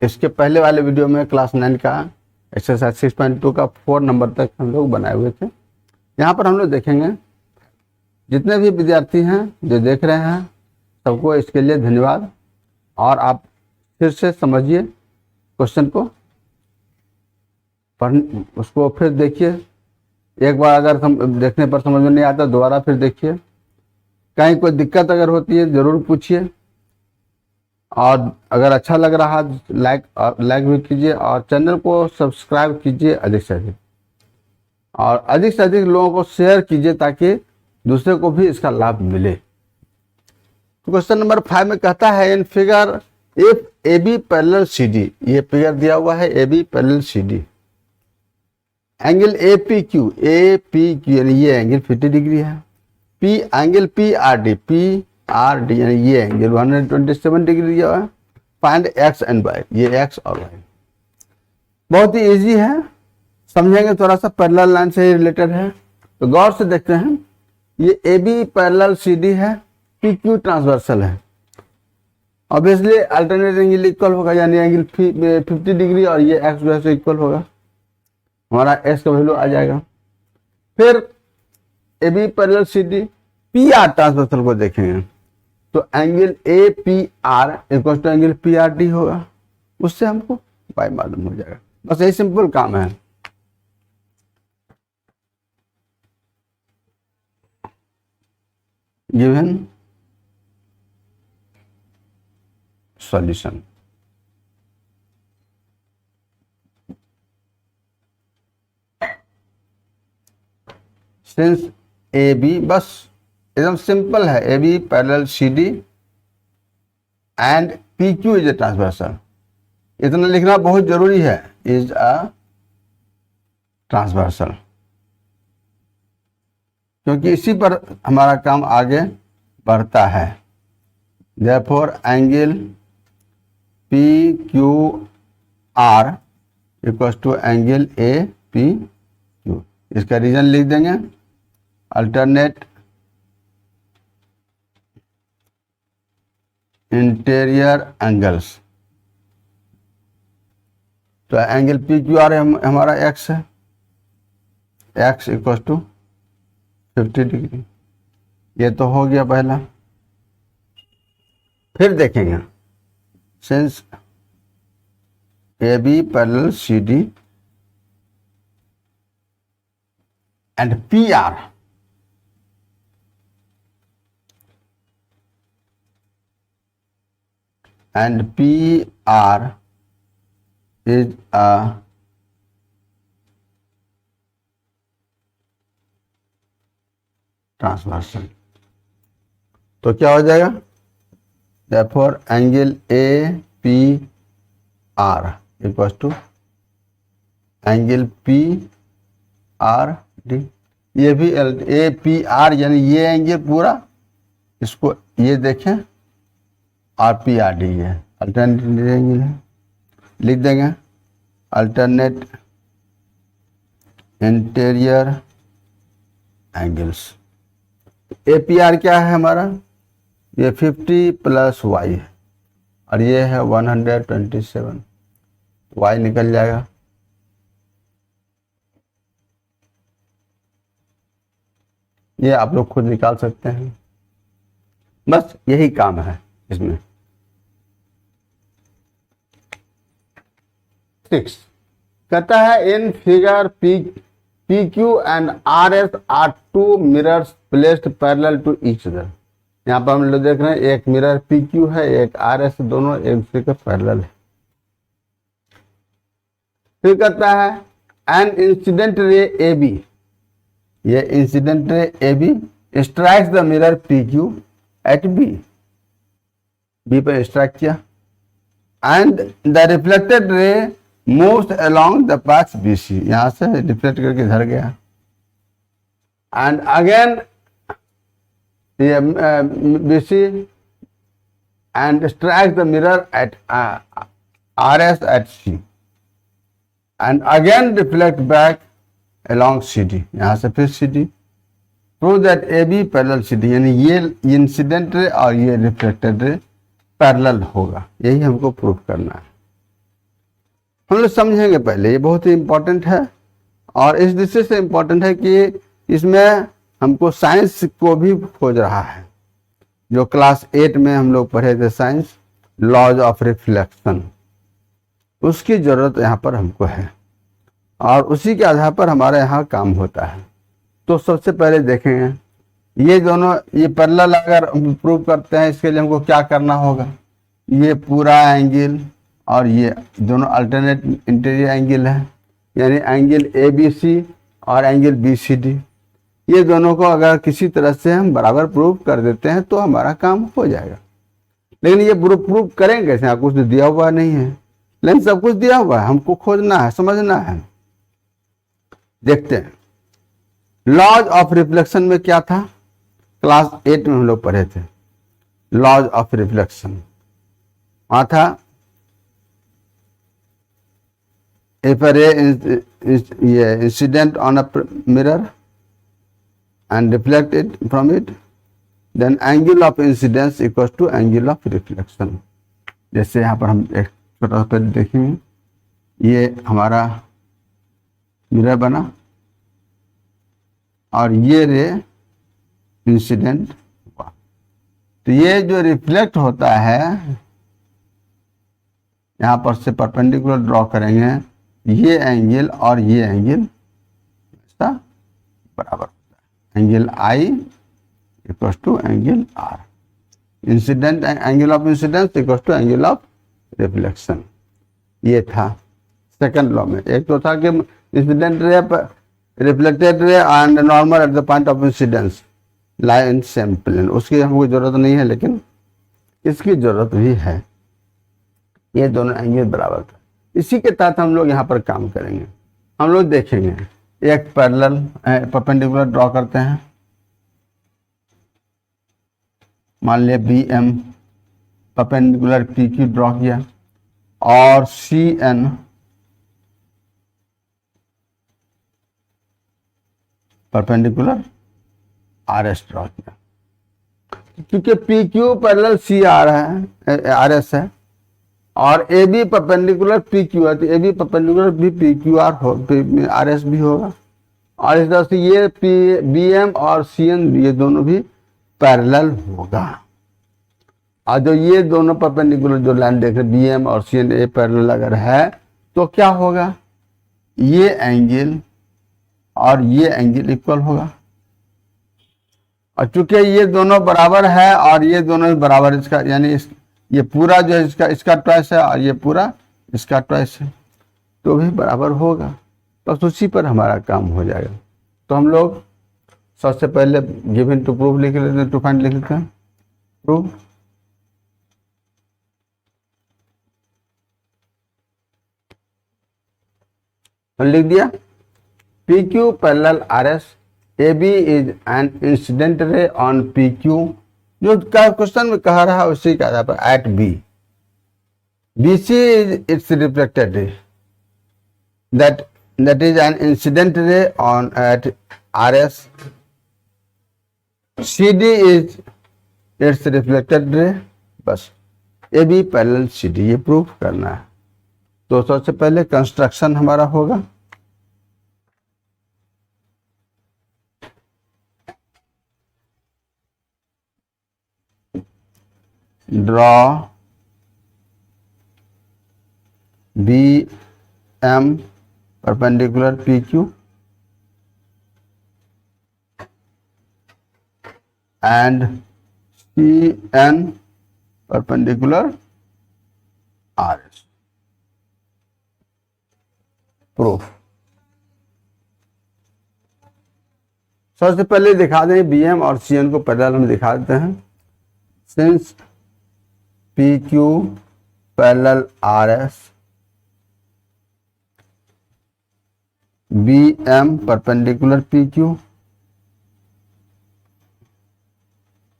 इसके पहले वाले वीडियो में क्लास 9 का एक्सरसाइज 6.2 का 4 नंबर तक हम लोग बनाए हुए थे। यहाँ पर हम लोग देखेंगे, जितने भी विद्यार्थी हैं जो देख रहे हैं सबको इसके लिए धन्यवाद। और आप फिर से समझिए क्वेश्चन को, उसको फिर देखिए। एक बार अगर देखने पर समझ में नहीं आता दोबारा फिर देखिए। कहीं कोई दिक्कत अगर होती है ज़रूर पूछिए, और अगर अच्छा लग रहा है लाइक भी कीजिए और चैनल को सब्सक्राइब कीजिए अधिक से अधिक, और अधिक से अधिक लोगों को शेयर कीजिए ताकि दूसरे को भी इसका लाभ मिले। तो क्वेश्चन नंबर 5 में कहता है in figure if A B parallel C D, ये फिगर दिया हुआ है A B parallel C D, angle A P Q यानी ये एंगल 50 डिग्री है, P angle P R D यानी ये एंगल 127 डिग्री दिया हुआ है। फाइंड एक्स एंड वाई, ये एक्स और वाई। बहुत ही इजी है, समझेंगे थोड़ा सा, पैरेलल लाइन से रिलेटेड है। तो गौर से देखते हैं, ये A B parallel C D है, पी क्यू ट्रांसवर्सल है। ऑब्वियसली अल्टरनेट एंगल इक्वल होगा, यानी एंगल 50 डिग्री, और ये एक्स जो है इक्वल होगा, हमारा एक्स का वैल्यू आ जाएगा। फिर A B parallel C D P R transversal को देखेंगे तो angle A P R equal to angle P R D होगा, उससे हमको वाई मालूम हो जाएगा। बस यही सिंपल काम है। Given solution. Since A B, बस एकदम सिंपल है, A B parallel C D and P Q is a transversal, इतना लिखना बहुत जरूरी है, इज अ ट्रांसवर्सल, क्योंकि इसी पर हमारा काम आगे बढ़ता है। Therefore angle P Q R equals to angle A P Q. इसका रीजन लिख देंगे, अल्टरनेट इंटीरियर एंगल्स। तो एंगल पी क्यू आर हमारा एक्स है, एक्स इक्वल्स टू 50 डिग्री, ये तो हो गया पहला। फिर देखेंगे since A B parallel C D and P R is a transversal, तो क्या हो जाएगा, therefore angle A P R equal to angle P R D. ये भी ए पी आर यानी ये एंगल पूरा, इसको ये देखें, और पी आर डी है अल्टरनेट एंगल है, लिख देंगे alternate interior angles. A P are क्या है हमारा, ये 50 प्लस वाई है, और ये है 127, वाई निकल जाएगा। ये आप लोग खुद निकाल सकते हैं, बस यही काम है इसमें। 6 कहता है in figure P Q and R S are two mirrors placed parallel to each other. यहाँ पर हम लोग देख रहे हैं एक मिरर पी क्यू है, एक आर एस, दोनों एक दूसरे के पैरेलल है। फिर कहता है N incident ray A B, ये incident ray A B strikes the mirror P Q at B, B पर स्ट्राइक किया, and the reflected ray moves along the path B C, यहां से रिफ्लेक्ट करके इधर गया, एंड अगेन ये B C and strikes the mirror at R S at C, and again reflect back along C D, यहां से फिर C D. Prove that A B parallel C D, यानी ये इंसिडेंट रे और ये रिफ्लेक्टेड रे पैरेलल होगा, यही हमको प्रूव करना है। हम लोग समझेंगे पहले, ये बहुत ही इंपॉर्टेंट है और इस दृष्टि से इंपॉर्टेंट है कि इसमें हमको साइंस को भी खोज रहा है। जो क्लास 8 में हम लोग पढ़े थे साइंस, लॉज ऑफ रिफ्लेक्शन, उसकी जरूरत यहाँ पर हमको है और उसी के आधार पर हमारे यहाँ काम होता है। तो सबसे पहले देखेंगे ये दोनों, ये पैरेलल अगर हम प्रूव करते हैं, इसके लिए हमको क्या करना होगा, ये पूरा एंगल और ये दोनों अल्टरनेट इंटीरियर एंगल है, यानी एंगल ABC और एंगल BCD, ये दोनों को अगर किसी तरह से हम बराबर प्रूव कर देते हैं तो हमारा काम हो जाएगा। लेकिन ये प्रूव करेंगे कैसे, यहाँ कुछ दिया हुआ नहीं है, लेकिन सब कुछ दिया हुआ है, हमको खोजना है, समझना है। देखते हैं लॉज ऑफ रिफ्लेक्शन में क्या था, क्लास 8 में हम लोग पढ़े थे। लॉज ऑफ रिफ्लेक्शन वहां था, if a ray incident on a mirror and reflect it from it, then angle of incidence equals to angle of reflection। जैसे यहाँ पर हम एक छोटा सा देखेंगे, ये हमारा मिरर बना और ये रे इंसिडेंट हुआ, तो ये जो रिफ्लेक्ट होता है, यहाँ पर से परपेंडिकुलर ड्रॉ करेंगे, ये एंगल और ये एंगल इसका बराबर होता है, angle I equals to angle R, incident angle of incidence equals to angle of reflection. ये था सेकंड लॉ में। एक तो था कि incident ray, reflected ray and normal at the point of incidence lie in same plane, उसकी हमको जरूरत नहीं है, लेकिन इसकी जरूरत भी है, ये दोनों एंगल बराबर था। इसी के तहत हम लोग यहाँ पर काम करेंगे। हम लोग देखेंगे एक पैरेलल परपेंडिकुलर ड्रॉ करते हैं, मान लिया BM परपेंडिकुलर PQ ड्रॉ किया और CN परपेंडिकुलर RS ड्रॉ किया। क्योंकि PQ पैरेलल CR है, RS है, और AB परपेंडिकुलर PQ है, तो AB परपेंडिकुलर भी PQR हो, RS भी होगा। और इस तरह से ये BM और CN ये दोनों भी पैरेलल होगा। और जो ये दोनों परपेंडिकुलर जो लाइन देख रहे BM और CN ये पैरेलल अगर है तो क्या होगा, ये एंगल और ये एंगल इक्वल होगा। और चूंकि ये दोनों बराबर है और ये दोनों बराबर, इसका यानी ये पूरा जो है इसका ट्वाइस है और ये पूरा इसका ट्वाइस है, तो भी बराबर होगा, तो उसी पर हमारा काम हो जाएगा। तो हम लोग सबसे पहले गिवन टू प्रूव लिख लेते हैं, टू फाइंड लिख लेते हैं, प्रूव। लिख दिया PQ parallel RS, AB is an incident ray on PQ, जो क्वेश्चन में कहा रहा उसी के आधार पर, at B, BC is its reflected ray, that is an incident ray on at RS, CD is its reflected ray, बस AB parallel CD, ये प्रूफ करना है। तो सबसे पहले कंस्ट्रक्शन हमारा होगा, draw BM perpendicular PQ and CN perpendicular RS, proof. सबसे पहले दिखा दें BM और CN को पैरेलल हम दिखा देते हैं। Since PQ parallel RS, BM perpendicular PQ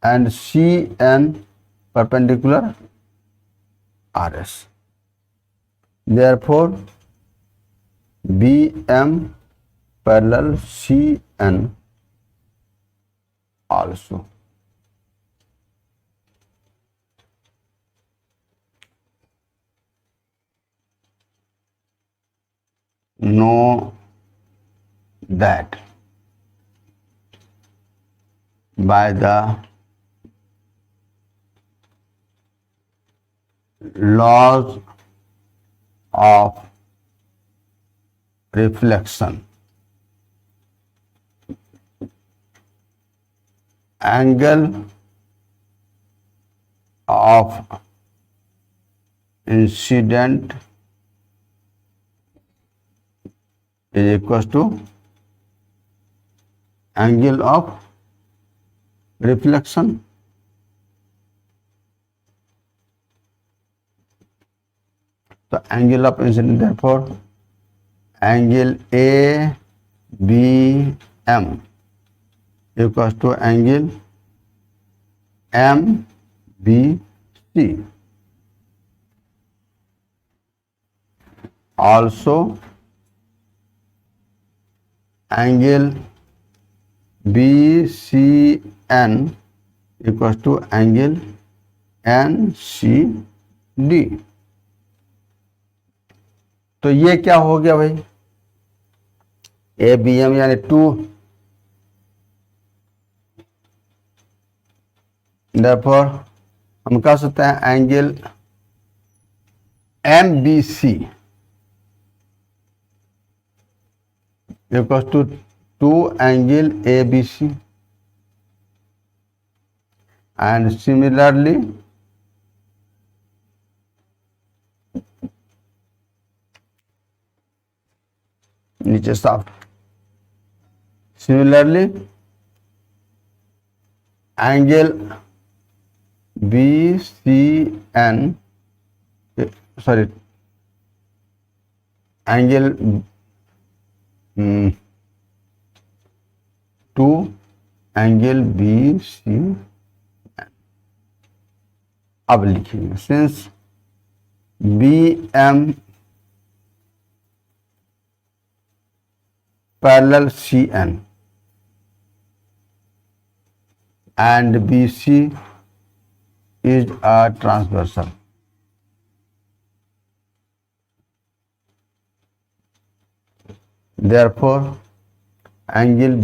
and CN perpendicular RS, therefore BM parallel CN also। know that by the laws of reflection, angle of incident is equals to angle of reflection. तो angle of incident, therefore angle ABM equals to angle MBC. Also angle BCN equals to angle NCD. तो ये क्या हो गया भाई, ABM यानी 2, therefore हम कह सकते हैं angle MBC equals to 2 angle ABC, and similarly नीचे साफ, similarly angle BCN, sorry angle 2 angle BCN. अब लिखेंगे since BM parallel CN and BC is a transversal. Therefore, angle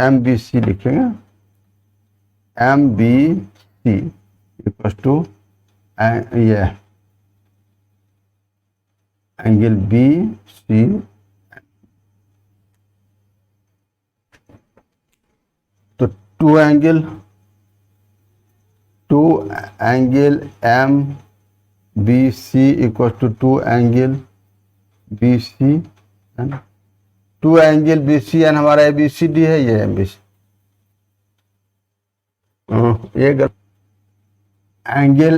MBC लिखेंगे, MBC equals to ये एंगल BC. तो 2 angle MBC equal to 2 angle BC, 2 angle BCN हमारा ABCD है, ये MBC. ये angle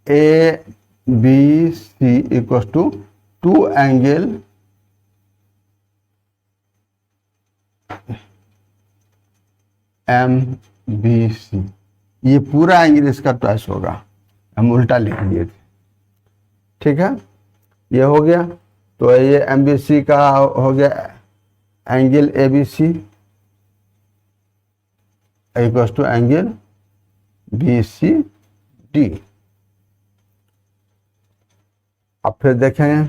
ABC equal to 2 angle MBC. ये पूरा angle इसका ट्वाइस होगा, हम उल्टा लिख दिए थे, ठीक है. ये हो गया, तो ये MBC का हो गया angle ABC equal to angle BCD. अब फिर देखें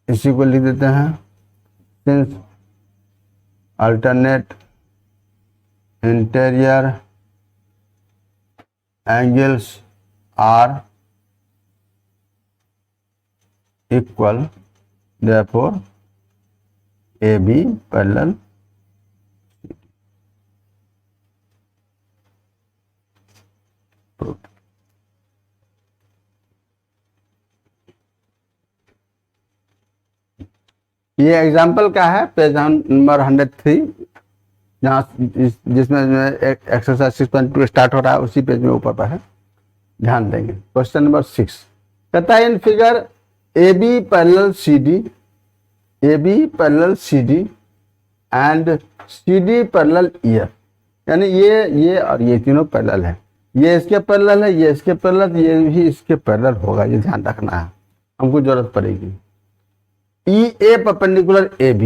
इसी को लिख देते हैं, since alternate interior angles are equal, therefore AB parallel proved. ये एग्जाम्पल का है, पेज नंबर 103, जहाँ जिसमें एक्सरसाइज 6.2 स्टार्ट हो रहा है, उसी पेज में ऊपर पर है, ध्यान देंगे. क्वेश्चन नंबर 6 कहता है, in figure AB parallel CD and CD parallel year, यानी ये और ये तीनों पैरेलल है, ये इसके पैरेलल है, ये इसके पैरेलल, ये भी इसके पैरेलल होगा, ये ध्यान रखना है, हमको जरूरत पड़ेगी. EA perpendicular AB,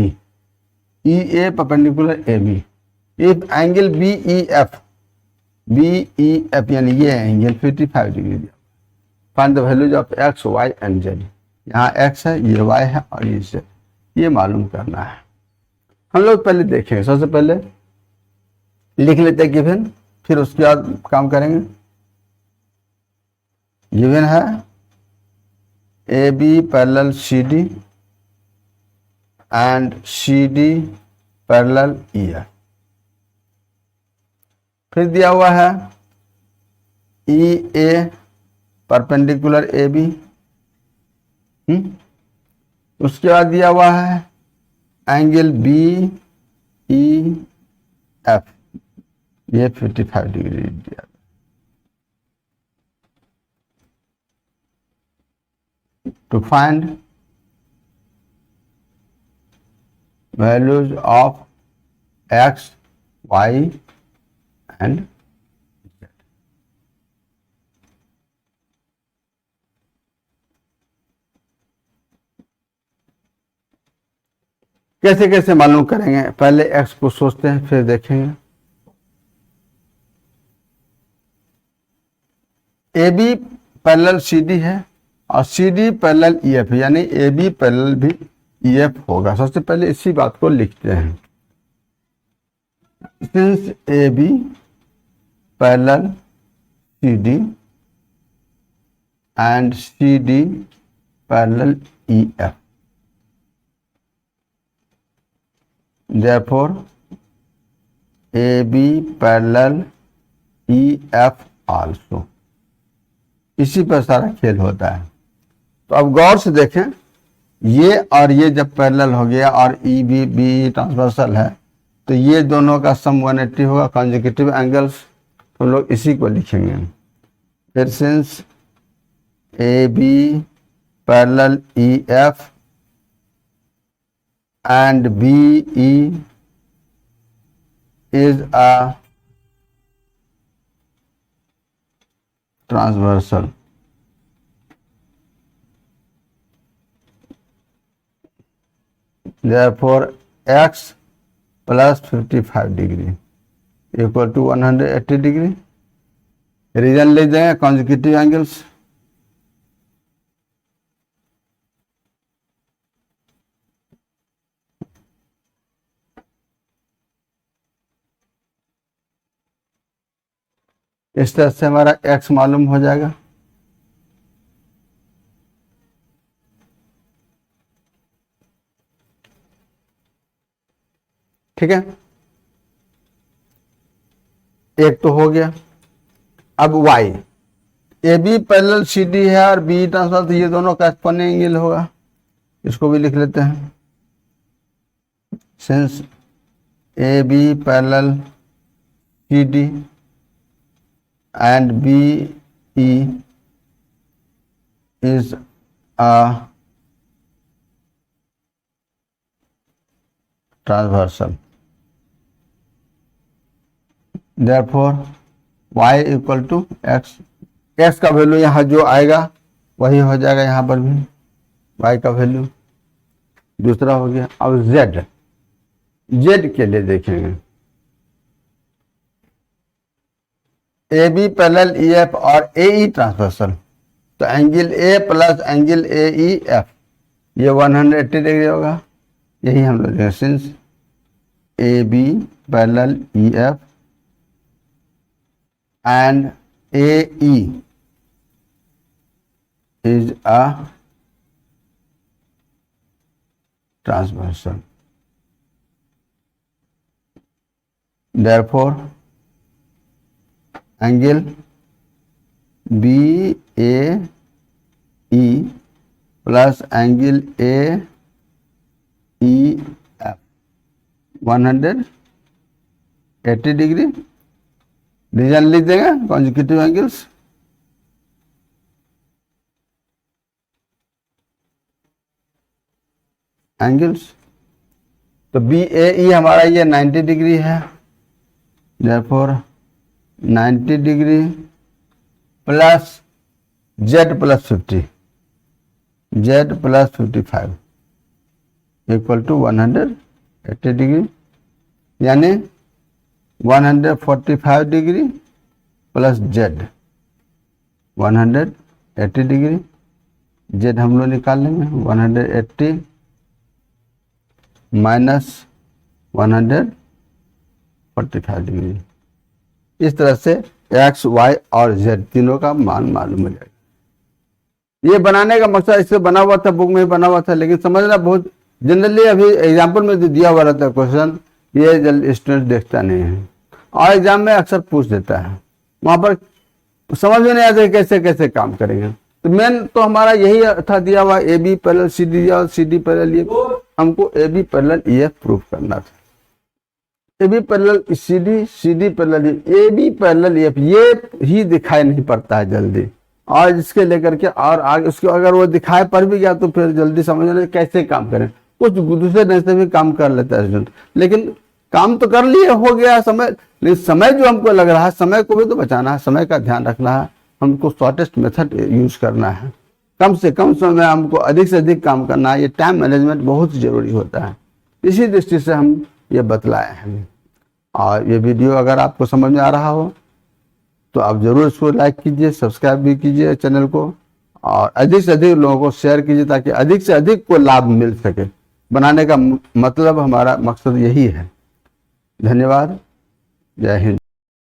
EA perpendicular AB, if angle B E F यानी ये एंगल 55 डिग्री दिया, find the values of x y and z. यहाँ एक्स है, ये वाई है और ये जेड, ये मालूम करना है। हम लोग पहले देखेंगे, सबसे पहले लिख लेते हैं गिवन, फिर उसके बाद काम करेंगे। गिवन है A B parallel C D and C D parallel E F. फिर दिया हुआ है ई ए परपेंडिकुलर ए बी। उसके बाद दिया हुआ है एंगल बी ई एफ, ये 55 डिग्री दिया। To find values of x y and z. कैसे कैसे मालूम करेंगे, पहले एक्स को सोचते हैं फिर देखेंगे। A B parallel C D है और C D parallel E F, यानी ए बी पैरेलल भी ई एफ होगा। सबसे पहले इसी बात को लिखते हैं। Since A B parallel C D and C D parallel E F, therefore AB parallel EF also। इसी पर सारा खेल होता है। तो अब गौर से देखें, ये और ये जब पैरेलल हो गया और ई बी बी ट्रांसवर्सल है, तो ये दोनों का सम 180 होगा, कॉन्जिक्यूटिव एंगल्स। तो हम लोग इसी को लिखेंगे। फिर since A B parallel E F and BE is a transversal, therefore x plus 55 degree equal to 180 degree। Reason ले देंगे कॉन्जिक्यूटिव एंगल्स। इस तरह से हमारा x मालूम हो जाएगा। ठीक है, एक तो हो गया। अब y, A B parallel C D है और बी ट्रांसवर्सल, तो ये दोनों कॉरेस्पॉन्डिंग एंगल होगा। इसको भी लिख लेते हैं। Since A B parallel C D and BE is a transversal, therefore y equal to x। x का वैल्यू यहाँ जो आएगा वही हो जाएगा, यहाँ पर भी y का वैल्यू दूसरा हो गया। अब z के लिए देखेंगे। A B parallel E F और ए ई ट्रांसवर्सल, तो angle A plus angle A E F, ये 180 डिग्री होगा। यही हम लोग देखें। Since A B parallel E F and A E is a transversal, therefore angle B A E plus angle A E F 180 degree. Reason लिख देंगे consecutive angles. तो B A E हमारा ये 90 डिग्री है, therefore 90 degree plus z plus 50, z plus 55 equal to 180 degree. यानी 145 degree plus z 180 degree, z हम लोग निकाल लेंगे 180 माइनस 145 डिग्री। इस तरह से एक्स, वाई और जेड तीनों का मान मालूम हो जाएगा। ये बनाने का मकसद इससे बना हुआ था, बुक में बना हुआ था, लेकिन समझना बहुत जनरली अभी एग्जाम्पल में जो दिया हुआ रहता है क्वेश्चन, ये जल्दी स्टूडेंट देखता नहीं है और एग्जाम में अक्सर पूछ देता है, वहां पर समझ में नहीं आता कैसे कैसे काम करेंगे। तो मेन तो हमारा यही था दिया हुआ, A B parallel C D और सी डी पैरेलल ई, हमको A B parallel E F proof करना था। A B parallel C D, C D parallel A B parallel E F, ये ही दिखाई नहीं पड़ता है जल्दी, और इसके लेकर के और आगे उसको अगर वो दिखाई पड़ भी गया तो फिर जल्दी समझ कैसे काम करें। कुछ दूसरे ढंग से भी काम कर लेता है स्टूडेंट, लेकिन काम तो कर लिए, हो गया समय, लेकिन समय जो हमको लग रहा है, समय को भी तो बचाना है, समय का ध्यान रखना है, हमको शॉर्टेस्ट मेथड यूज करना है, कम से कम समय में हमको अधिक से अधिक काम करना है। ये टाइम मैनेजमेंट बहुत जरूरी होता है, इसी दृष्टि से हम ये बतलाए हैं। और ये वीडियो अगर आपको समझ में आ रहा हो तो आप जरूर इसको लाइक कीजिए, सब्सक्राइब भी कीजिए चैनल को, और अधिक से अधिक लोगों को शेयर कीजिए ताकि अधिक से अधिक को लाभ मिल सके। बनाने का मतलब हमारा मकसद यही है। धन्यवाद, जय हिंद।